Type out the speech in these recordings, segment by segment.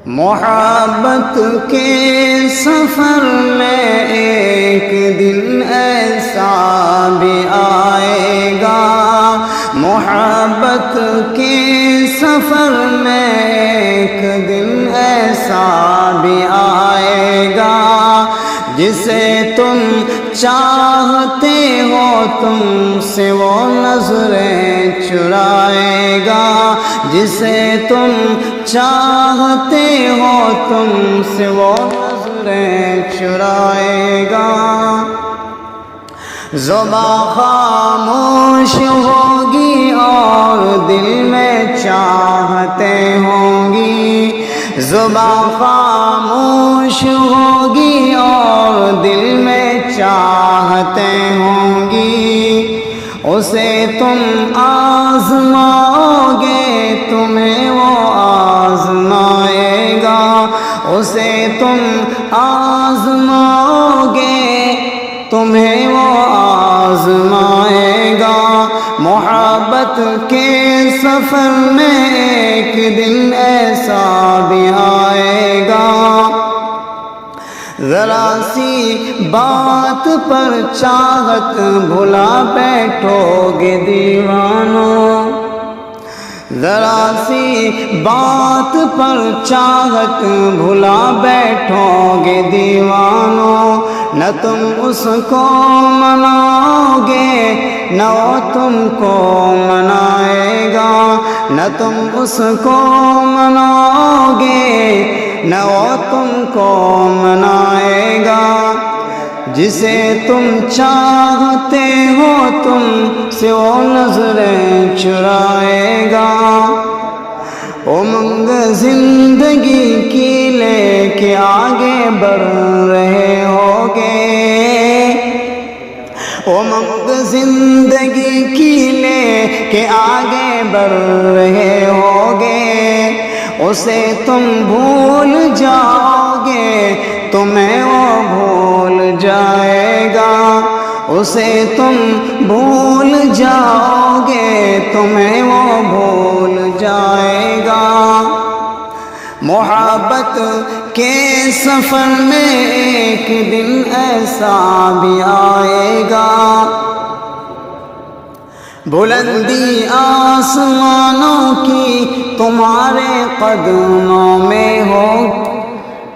محبت کے سفر میں ایک دن ایسا بھی آئے گا، محبت کے سفر میں ایک دن ایسا بھی آئے گا، جسے تم چاہتے ہو تم سے وہ نظریں چرائے گا، جسے تم چاہتے ہو تم سے وہ نظریں چرائے گا۔ زباں خاموش ہوگی اور دل میں چاہتیں ہوں گی، زباں خاموش ہوگی اور دل میں چاہتیں ہوں گی، اسے تم آزماؤ گے تمہیں وہ آزمائے گا، اسے تم آزماؤ گے تمہیں وہ آزمائے گا۔ محبت کے سفر میں ایک دن ایسا بھی آئے گا، ذرا سی بات پر چاہت بھلا بیٹھو گے دیوانو، ذرا سی بات پر چاہت بھلا بیٹھو گے دیوانو، نہ تم اس کو مناؤ گے نہ وہ تم کو منائے گا، نہ تم اس کو مناؤ گے نہ وہ تم کو منائے گا، جسے تم چاہتے ہو تم سے وہ نظریں چرائے گا۔ امنگ زندگی کی لے کے آگے بڑھ رہے ہوگے، امنگ زندگی کی لے کے آگے بڑھ رہے ہوگے، اسے تم بھول جاؤ گے تمہیں وہ بھول جائے گا، اسے تم بھول جاؤ گے تمہیں وہ بھول جائے گا۔ محبت کے سفر میں ایک دن ایسا بھی آئے گا، بلندی آسمانوں کی تمہارے قدموں میں ہو،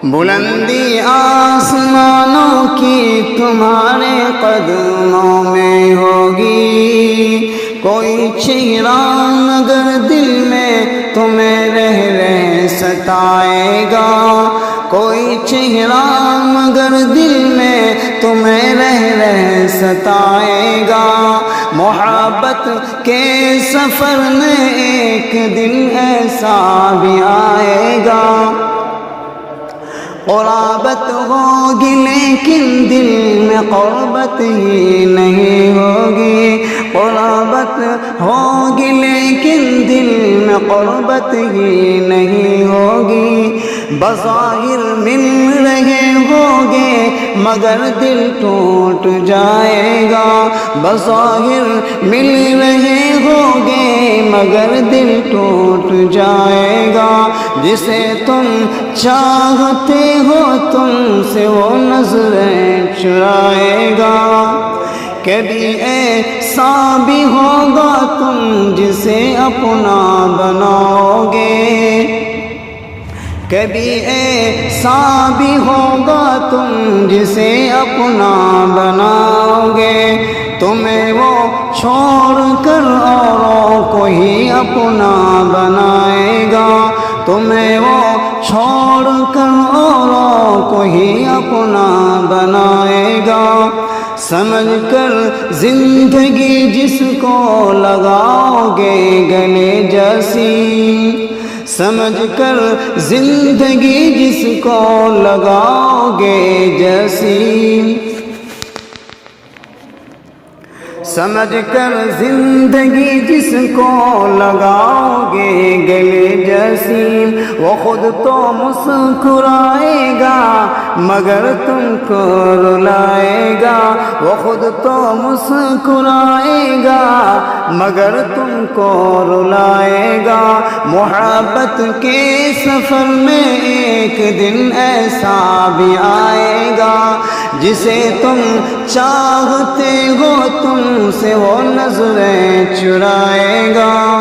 بلندی آسمانوں کی تمہارے قدموں میں ہوگی، کوئی چہرہ مگر دل میں تمہیں رہ رہ ستائے گا، کوئی چہرہ مگر دل میں تمہیں رہ رہ ستائے گا۔ محبت کے سفر میں ایک دن ایسا بھی آئے گا، قرابت ہوگی لیکن دل میں قربت ہی نہیں ہوگی، قرابت ہوگی لیکن دل میں قربت ہی نہیں ہوگی، بظاہر مل رہے ہوگے مگر دل ٹوٹ جائے گا، بظاہر مل رہے ہوگے مگر دل ٹوٹ جائے گا، جسے تم چاہتے ہو تم سے وہ نظریں چرائے گا، کبھی ایسا بھی ہوگا تم جسے اپنا بناؤ گے، کبھی ایسا بھی ہوگا تم جسے اپنا بناؤ گے، تمہیں وہ چھوڑ کر اوروں کو ہی اپنا بنائے گا، تمہیں وہ چھوڑ کر اوروں کو ہی اپنا بنائے گا، سمجھ کر زندگی جس کو لگاؤ گے گلے جیسی، سمجھ کر زندگی جس کو لگاؤ گے جیسی، سمجھ کر زندگی جس کو لگاؤ گے گلے جسیم، وہ خود تو مسکرائے گا مگر تم کو رلائے گا، وہ خود تو مسکرائے گا مگر تم کو رلائے گا۔ محبت کے سفر میں ایک دن ایسا بھی آئے گا، جسے تم چاہتے ہو تم سے وہ نظریں چرائے گا۔